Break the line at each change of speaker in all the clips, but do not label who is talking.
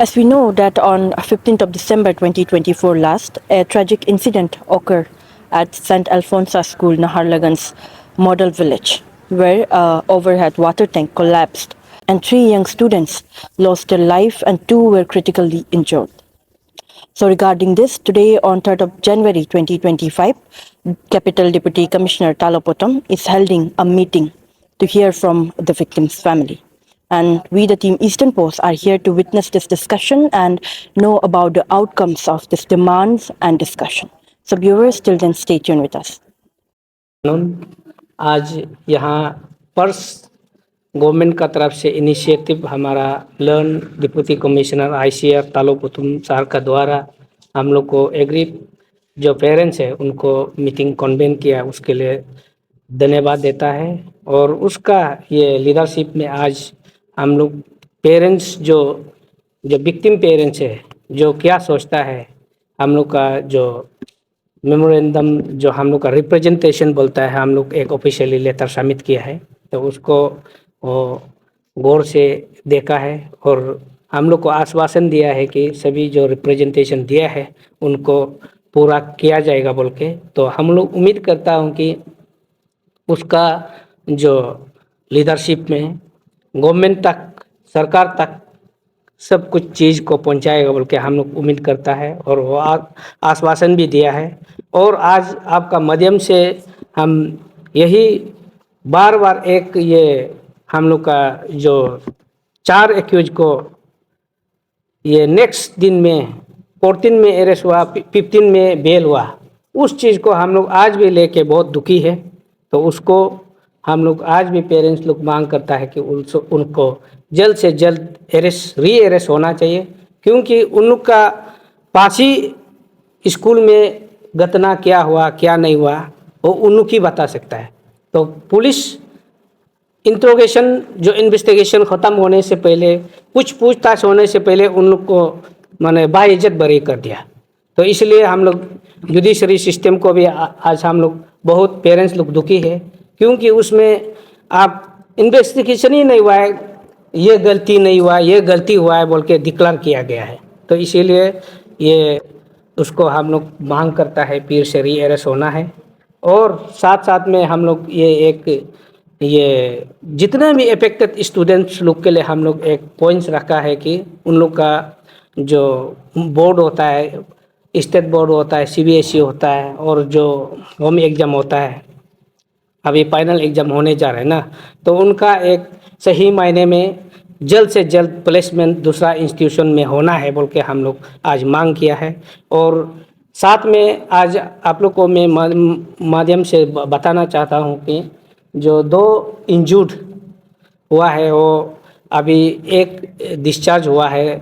As we know that on 15th of December 2024 last, a tragic incident occurred at St. Alphonsus School, Naharlagun's model village, where a overhead water tank collapsed and 3 young students lost their life and 2 were critically injured. So regarding this, today on 3rd of January 2025, Capital Deputy Commissioner Talopotom is holding a meeting to hear from the victim's family. And we, the team Eastern Post, are here to witness this discussion and know about the outcomes of this demands and discussion. So viewers, till then stay tuned with us.
आज यहाँ purse government का तरफ से initiative हमारा learn deputy commissioner ICR तालोपुतुम sir का द्वारा हम लोग को एग्री जो पेरेंट्स है उनको मीटिंग कन्वेन किया, उसके लिए धन्यवाद देता है। और उसका ये लीडरशिप में आज हम लोग पेरेंट्स जो विक्टिम पेरेंट्स है जो क्या सोचता है, हम लोग का जो मेमोरेंडम जो हम लोग का रिप्रेजेंटेशन बोलता है, हम लोग एक ऑफिशियली लेटर सबमिट किया है, तो उसको गौर से देखा है और हम लोग को आश्वासन दिया है कि सभी जो रिप्रेजेंटेशन दिया है उनको पूरा किया जाएगा बोल के। तो हम लोग उम्मीद करता हूँ कि उसका जो लीडरशिप में गवर्नमेंट तक, सरकार तक सब कुछ चीज़ को पहुंचाएगा बोल के हम लोग उम्मीद करता है और वो आश्वासन भी दिया है। और आज आपका माध्यम से हम यही बार बार एक ये हम लोग का जो 4 एक्यूज को ये नेक्स्ट दिन में 14 में अरेस्ट हुआ, 15 में बेल हुआ, उस चीज़ को हम लोग आज भी लेके बहुत दुखी है। तो उसको हम लोग आज भी पेरेंट्स लोग मांग करता है कि उनको जल्द से जल्द री अरेस्ट होना चाहिए, क्योंकि उनका पासी स्कूल में घटना क्या हुआ क्या नहीं हुआ वो उनकी बता सकता है। तो पुलिस इंट्रोगेशन जो इन्वेस्टिगेशन ख़त्म होने से पहले, कुछ पूछताछ होने से पहले उन लोग को माने बाइज्जत बरी कर दिया। तो इसलिए हम लोग जुडिशरी सिस्टम को भी आज हम लोग बहुत पेरेंट्स लोग दुखी है, क्योंकि उसमें आप इन्वेस्टिगेशन ही नहीं हुआ है, ये गलती नहीं हुआ, ये गलती हुआ है बोल के डिक्लेयर किया गया है। तो इसीलिए ये उसको हम लोग मांग करता है फिर से री अरेस्ट होना है। और साथ साथ में हम लोग ये जितने भी अफेक्टेड स्टूडेंट्स लोग के लिए हम लोग एक पॉइंट्स रखा है कि उन लोग का जो बोर्ड होता है, स्टेट बोर्ड होता है, सीबीएसई होता है, और जो होम एग्ज़ाम होता है, अभी फाइनल एग्ज़ाम होने जा रहे हैं ना, तो उनका एक सही मायने में जल्द से जल्द प्लेसमेंट दूसरा इंस्टीट्यूशन में होना है बोल के हम लोग आज मांग किया है। और साथ में आज आप लोग को मैं माध्यम से बताना चाहता हूँ कि जो 2 इंजर्ड हुआ है वो अभी एक डिस्चार्ज हुआ है,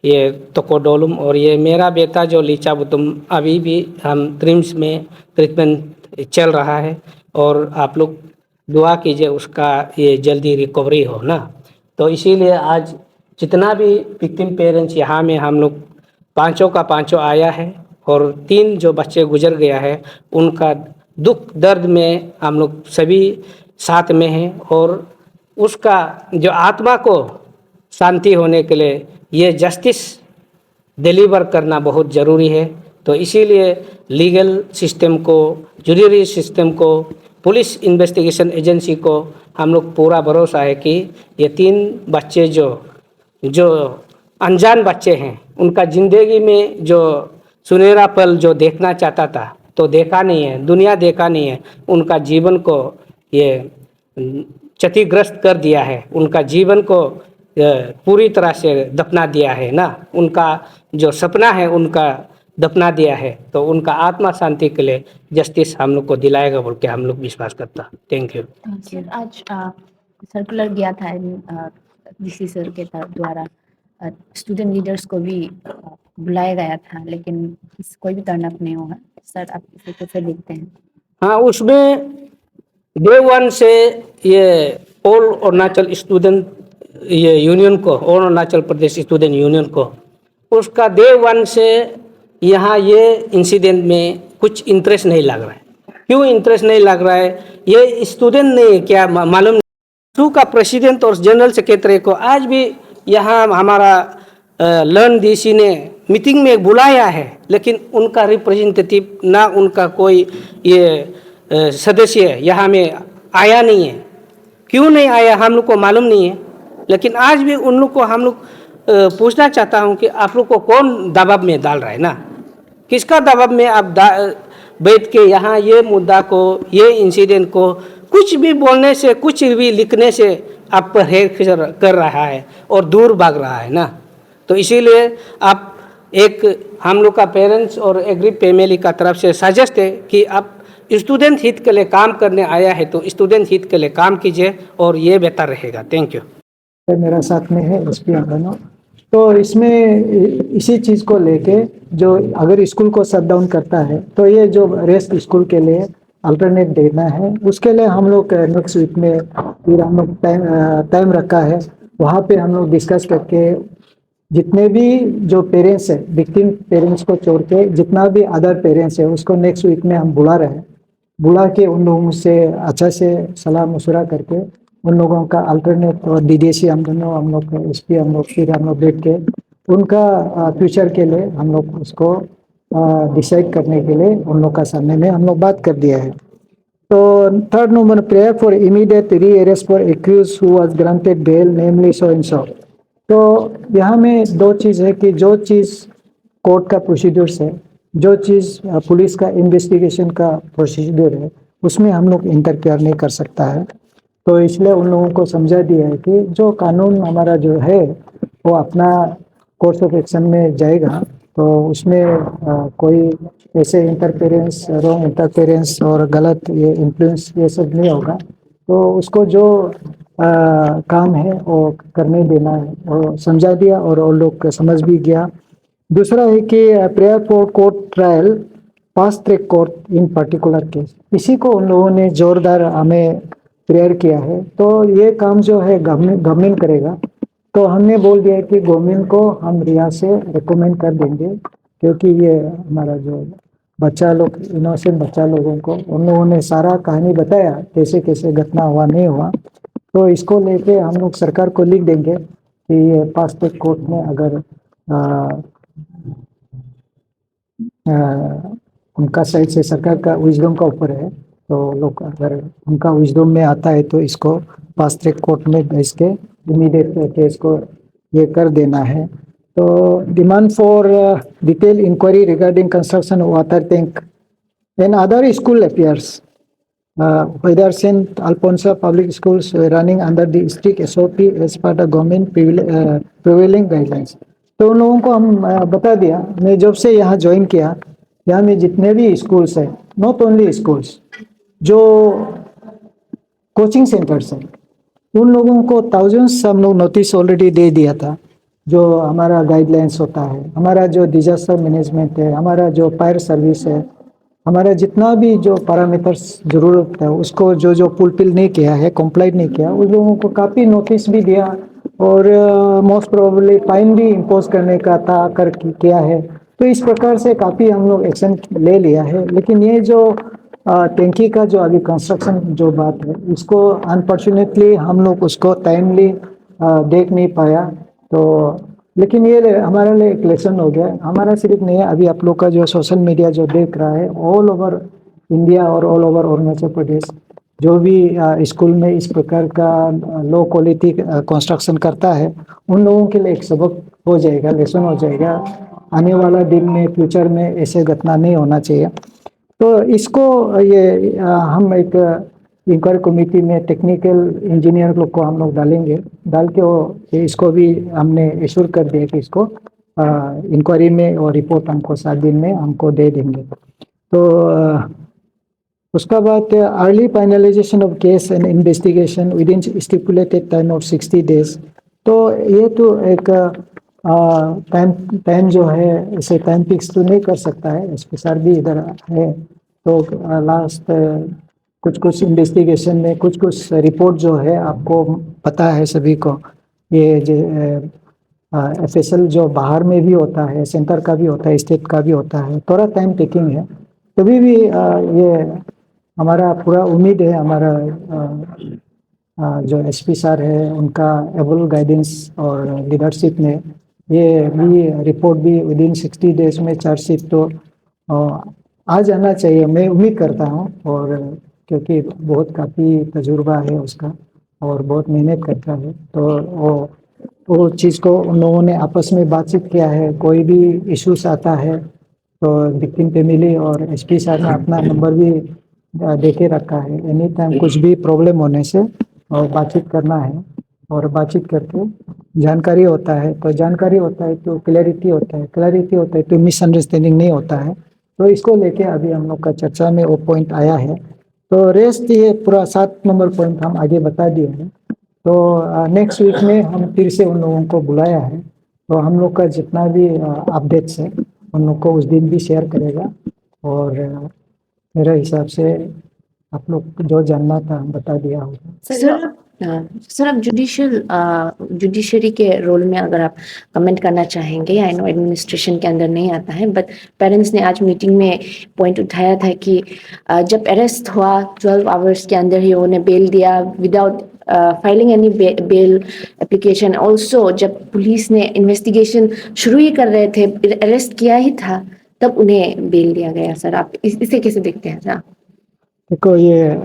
ये तोकोडोलुम, और ये मेरा बेटा जो लीचा बुतुम अभी भी हम ट्रिम्स में ट्रीटमेंट चल रहा है। और आप लोग दुआ कीजिए उसका ये जल्दी रिकवरी हो ना। तो इसीलिए आज जितना भी विक्टिम पेरेंट्स यहाँ में हम लोग पाँचों का पाँचों आया है, और 3 जो बच्चे गुजर गया है उनका दुख दर्द में हम लोग सभी साथ में हैं। और उसका जो आत्मा को शांति होने के लिए ये जस्टिस डिलीवर करना बहुत ज़रूरी है। तो इसीलिए लीगल सिस्टम को, जुडिशरी सिस्टम को, पुलिस इन्वेस्टिगेशन एजेंसी को हम लोग पूरा भरोसा है कि ये 3 बच्चे जो अनजान बच्चे हैं, उनका ज़िंदगी में जो सुनहरा पल जो देखना चाहता था तो देखा नहीं है, दुनिया देखा नहीं है, उनका जीवन को ये क्षतिग्रस्त कर दिया है, उनका जीवन को पूरी तरह से दफना दिया है ना, उनका जो सपना है उनका दफना दिया है। तो उनका आत्मा शांति के लिए जस्टिस हम लोग को दिलाएगा बोल के हम लोग विश्वास करता। Thank you.
आज सर्कुलर गया था डीसी सर के द्वारा, स्टूडेंट लीडर्स को भी बुलाया गया था, लेकिन कोई भी टर्न अप नहीं हुआ। सर आप इसे कैसे देखते हैं?
हाँ, उसमें डे 1 से ये ऑल अरुणाचल स्टूडेंट ये यूनियन को, all Arunachal Pradesh student union को, उसका डे 1 से यहाँ ये इंसिडेंट में कुछ इंटरेस्ट नहीं लग रहा है। क्यों इंटरेस्ट नहीं लग रहा है? ये स्टूडेंट ने क्या मालूम का प्रेसिडेंट और जनरल सेक्रेटरी को आज भी यहाँ हमारा लर्न डीसी ने मीटिंग में बुलाया है, लेकिन उनका रिप्रेजेंटेटिव ना उनका कोई ये सदस्य यहाँ में आया नहीं है। क्यों नहीं आया हम लोग को मालूम नहीं है, लेकिन आज भी उन लोग को हम लोग पूछना चाहता हूँ कि आप लोग को कौन दबाव में डाल रहा है ना, किसका दबाव में आप बैठ के यहाँ ये मुद्दा को, ये इंसिडेंट को कुछ भी बोलने से, कुछ भी लिखने से आप परहेज कर रहा है और दूर भाग रहा है ना। तो इसीलिए आप एक हम लोग का पेरेंट्स और एग्री फैमिली का तरफ से सजेस्ट है कि आप स्टूडेंट हित के लिए काम करने आया है तो स्टूडेंट हित के लिए काम कीजिए और ये बेहतर रहेगा। Thank you.
मेरा साथ में है एसपी अंगनो। तो इसमें इसी चीज़ को लेके जो अगर स्कूल को शट डाउन करता है तो ये जो रेस्ट स्कूल के लिए अल्टरनेट देना है, उसके लिए हम लोग नेक्स्ट वीक में फिर हम लोग टाइम रखा है, वहाँ पे हम लोग डिस्कस करके जितने भी जो पेरेंट्स है, विक्टिम पेरेंट्स को छोड़ के जितना भी अदर पेरेंट्स है उसको नेक्स्ट वीक में हम बुला रहे हैं। बुला के उन लोगों से अच्छा से सलाह मशुरा करके उन लोगों का अल्टरनेट और डीडीसी हम दोनों, हम लोग एसपी हम लोग, फिर हम लोग बैठ के उनका फ्यूचर के लिए हम लोग उसको डिसाइड करने के लिए उन लोग का सामने में हम लोग बात कर दिया है। तो third number, prayer for immediate re arrest for accused who was granted bail namely so and so. तो यहाँ में दो चीज़ है कि जो चीज़ कोर्ट का प्रोसीड्यूर्स है, जो चीज़ पुलिस का इन्वेस्टिगेशन का प्रोसीड्यूर है, उसमें हम लोग इंटरफेयर नहीं कर सकता है। तो इसलिए उन लोगों को समझा दिया है कि जो कानून हमारा जो है वो अपना कोर्स ऑफ एक्शन में जाएगा, तो उसमें कोई ऐसे इंटरफेरेंस, रॉन्ग इंटरफेरेंस और गलत ये इन्फ्लुएंस ये सब नहीं होगा। तो उसको जो काम है वो करने देना है, वो समझा दिया और वो लोग समझ भी गया। दूसरा है कि prayer for court trial fast track court in particular case, इसी को उन लोगों ने जोरदार हमें प्रेयर किया है। तो ये काम जो है गवर्नमेंट करेगा, तो हमने बोल दिया कि गवर्नमेंट को हम रिया से रिकमेंड कर देंगे, क्योंकि ये हमारा जो बच्चा लोग, इनोसेंट बच्चा लोगों को उन लोगों ने सारा कहानी बताया कैसे कैसे घटना हुआ नहीं हुआ। तो इसको लेके हम लोग सरकार को लिख देंगे कि ये फास्ट ट्रैक कोर्ट में अगर उनका साइड से सरकार का विजडम का ऊपर है, तो लोग अगर उनका विजडम में आता है तो इसको फास्ट ट्रैक कोर्ट में भेज के इमीडिएट केस को ये कर देना है। तो demand for detail inquiry regarding construction water tank and other school affairs whether St. Alphonsus Public Schools running under the strict SOP as per the government prevailing guidelines। तो उन लोगों को हम बता दिया। मैं जब से यहाँ ज्वाइन किया, यहाँ में जितने भी स्कूल्स हैं, नॉट ओनली स्कूल्स, जो कोचिंग सेंटर्स हैं, उन लोगों को थाउजेंड्स हम लोग नोटिस ऑलरेडी दे दिया था। जो हमारा गाइडलाइंस होता है, हमारा जो डिजास्टर मैनेजमेंट है, हमारा जो फायर सर्विस है, हमारा जितना भी जो पैरामीटर्स ज़रूरत है उसको जो फुलफिल नहीं किया है, कंप्लाइट नहीं किया, उन लोगों को काफ़ी नोटिस भी दिया और मोस्ट प्रोबेबली फाइन भी इम्पोज करने का था कर किया है। तो इस प्रकार से काफ़ी हम लोग एक्शन ले लिया है। लेकिन ये जो टैंकी का जो अभी कंस्ट्रक्शन जो बात है, इसको अनफॉर्चुनेटली हम लोग उसको टाइमली देख नहीं पाया। तो लेकिन ये हमारे लिए एक लेसन हो गया। हमारा सिर्फ नहीं है, अभी आप लोग का जो सोशल मीडिया जो देख रहा है, ऑल ओवर इंडिया और ऑल ओवर अरुणाचल प्रदेश, जो भी स्कूल में इस प्रकार का लो क्वालिटी कंस्ट्रक्शन करता है, उन लोगों के लिए एक सबक हो जाएगा, लेसन हो जाएगा। आने वाला दिन में, फ्यूचर में ऐसे घटना नहीं होना चाहिए। तो इसको ये हम एक इंक्वायरी कमेटी में टेक्निकल इंजीनियर लोग को हम लोग डालेंगे, डाल के वो इसको भी हमने एश्योर कर दिया कि इसको इंक्वायरी में और रिपोर्ट हमको 7 दिन में हमको दे देंगे। तो उसका बाद early finalisation of case and investigation with in stipulated time of 60 days. तो ये तो एक टाइम जो है, इसे टाइम फिक्स तो नहीं कर सकता है, एसपी सर भी इधर है। तो लास्ट कुछ इन्वेस्टिगेशन में कुछ रिपोर्ट जो है, आपको पता है सभी को, ये जो FSL जो बाहर में भी होता है, सेंटर का भी होता है, स्टेट का भी होता है, थोड़ा टाइम टेकिंग है। तभी भी ये हमारा पूरा उम्मीद है, हमारा जो एसपी सर है उनका एबल गाइडेंस और लीडरशिप में ये भी रिपोर्ट भी विदिन 60 डेज में चार्जशीट तो आ जाना चाहिए, मैं उम्मीद करता हूँ। और क्योंकि बहुत काफ़ी तजुर्बा है उसका और बहुत मेहनत करता है, तो वो चीज़ को उन लोगों ने आपस में बातचीत किया है। कोई भी इश्यूज आता है तो विक्टिम फैमिली और एसपी साहब ने अपना नंबर भी दे के रखा है। एनी टाइम कुछ भी प्रॉब्लम होने से और बातचीत करना है, और बातचीत करके जानकारी होता है तो जानकारी होता है तो क्लैरिटी होता है, क्लैरिटी होता है तो मिसअंडरस्टैंडिंग नहीं होता है। तो इसको लेके अभी हम लोग का चर्चा में वो पॉइंट आया है। तो रेस्ट ये पूरा 7 नंबर पॉइंट हम आगे बता दिए हैं। तो नेक्स्ट वीक में हम फिर से उन लोगों को बुलाया है, तो हम लोग का जितना भी अपडेट्स है उन लोग को उस दिन भी शेयर करेगा। और मेरे हिसाब से आप लोग जो जानना था बता दिया होगा।
सर आप जुडिशरी के रोल में अगर आप कमेंट करना चाहेंगे, आई नो एडमिनिस्ट्रेशन के अंदर नहीं आता है, बट पेरेंट्स ने आज मीटिंग में पॉइंट उठाया था कि जब अरेस्ट हुआ 12 आवर्स के अंदर ही उन्हें बेल दिया without filing any bail application. Also जब पुलिस ने इन्वेस्टिगेशन शुरू ही कर रहे थे, अरेस्ट किया ही था, तब उन्हें बेल दिया गया। सर आप इसे कैसे देखते हैं सर?
देखो, ये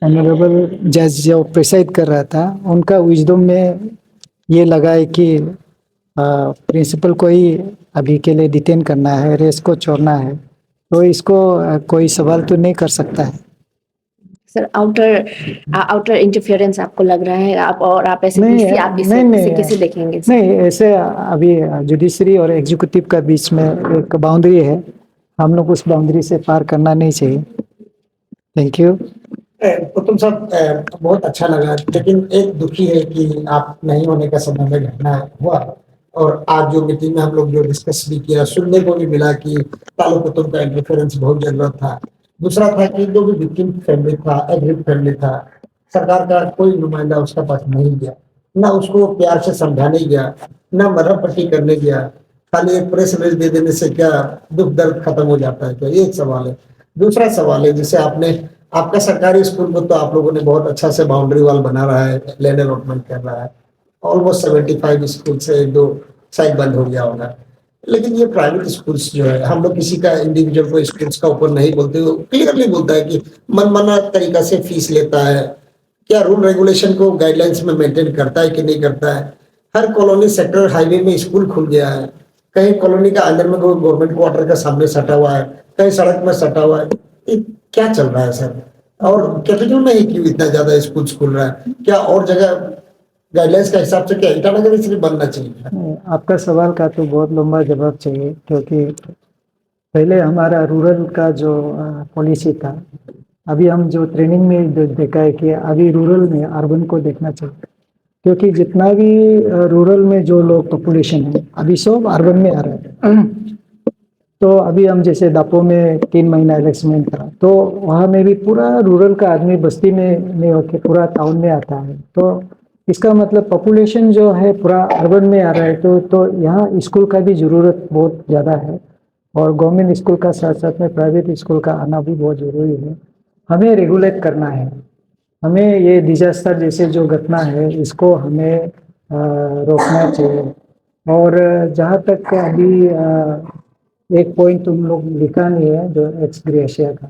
ऑनरेबल जज जो प्रिसाइड कर रहा था उनका विजडम में ये लगा है कि प्रिंसिपल को ही अभी के लिए डिटेन करना है, रेस को छोड़ना है, तो इसको कोई सवाल तो नहीं कर सकता है।
सर आउटर इंटरफेरेंस आपको लग रहा है? आप ऐसे
नहीं,
DC आप इसे कैसे देखेंगे?
नहीं, ऐसे अभी जुडिशरी और एग्जीक्यूटिव का बीच में एक बाउंड्री है, हम लोग उस बाउंड्री से पार करना नहीं चाहिए। Thank you.
तुम सब बहुत अच्छा लगा, लेकिन एक दुखी है कि आप नहीं होने का समय में घटना हुआ। और आज जो मीटिंग में हम लोग जो डिस्कस भी किया, सुनने को भी मिला कि तालु कुतुब का इंटरफेरेंस बहुत जरूरत था। दूसरा था कि जो भी विक्टिम फैमिली था, एग्रीड फैमिली था, सरकार का कोई नुमाइंदा उसका पास नहीं गया, ना उसको प्यार से समझाने गया, ना मरहम पट्टी करने गया। खाली एक प्रेस रिलीज दे देने से क्या दुख दर्द खत्म हो जाता है क्या? ये एक सवाल है। दूसरा सवाल है, जैसे आपका सरकारी स्कूल में तो आप लोगों ने बहुत अच्छा से बाउंड्री वॉल बना रहा है, लैंड अलॉटमेंट कर रहा है, ऑलमोस्ट 75 स्कूल से 1-2 शायद बंद हो गया होगा। लेकिन ये प्राइवेट स्कूल्स जो है, हम लोग किसी का इंडिविजुअल को स्कूल्स का ऊपर नहीं बोलते, वो क्लियरली बोलता है कि मनमाना तरीका से फीस लेता है। क्या रूल रेगुलेशन को गाइडलाइंस में मेंटेन करता है कि नहीं करता है? हर कॉलोनी सेक्टर हाईवे में स्कूल खुल गया है, कहीं कॉलोनी का अंदर में कोई गवर्नमेंट क्वार्टर का सामने सटा हुआ है, कहीं सड़क में सटा हुआ है। ये क्या चल रहा है सर? और कैपिटल में ही क्यों इतना ज्यादा स्कूल खुल रहा है? क्या और जगह गाइडलाइंस का हिसाब से क्या ईटानगर इसलिए बनना चाहिए?
आपका सवाल का तो बहुत लंबा जवाब चाहिए, क्योंकि पहले हमारा रूरल का जो पॉलिसी था, अभी हम जो ट्रेनिंग में देखा है कि अभी रूरल में अर्बन को देखना चाहिए, क्योंकि जितना भी रूरल में जो लोग पॉपुलेशन है अभी सब अर्बन में आ रहा है। तो अभी हम जैसे दापो में 3 महीना इलेक्शन था, तो वहाँ में भी पूरा रूरल का आदमी बस्ती में नहीं होके पूरा टाउन में आता है। तो इसका मतलब पॉपुलेशन जो है पूरा अर्बन में आ रहा है, तो यहाँ स्कूल का भी ज़रूरत बहुत ज़्यादा है, और गवर्नमेंट स्कूल का साथ साथ में प्राइवेट स्कूल का आना भी बहुत ज़रूरी है। हमें रेगुलेट करना है, हमें ये डिजास्टर जैसे जो घटना है इसको हमें रोकना चाहिए। और जहाँ तक अभी एक पॉइंट तुम लोग लिखा नहीं है जो एक्स ग्रेशिया का,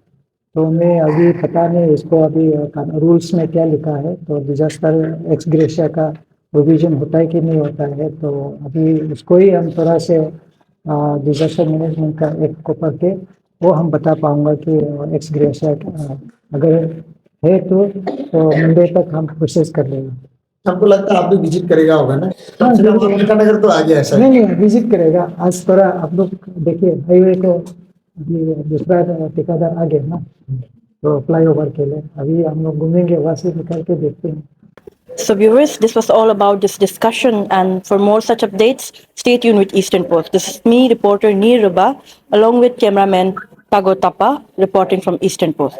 तो मैं अभी पता नहीं इसको अभी रूल्स में क्या लिखा है, तो डिजास्टर एक्स ग्रेशिया का प्रोविजन होता है कि नहीं होता है। तो अभी उसको ही हम थोड़ा से डिजास्टर मैनेजमेंट का एक्ट को पढ़ के वो हम बता पाऊंगा कि एक्स ग्रेशिया अगर है तो मंडे तक हम प्रोसेस कर लेंगे।
हमको लगता है आप भी विजिट करेगा होगा ना? ईटानगर तो आ गया है सर।
नहीं, विजिट करेगा। आज थोड़ा आप लोग देखिए हाईवे को, अभी दूसरा ठेकेदार आ गया ना, तो फ्लाईओवर के लिए अभी हम लोग घूमेंगे, वहाँ से निकल के देखते हैं।
So viewers, this was all about this discussion, and for more such updates, stay tuned with Eastern Post. This is me, reporter Neer Ruba, along with cameraman Tago Tapa, reporting from Eastern Post.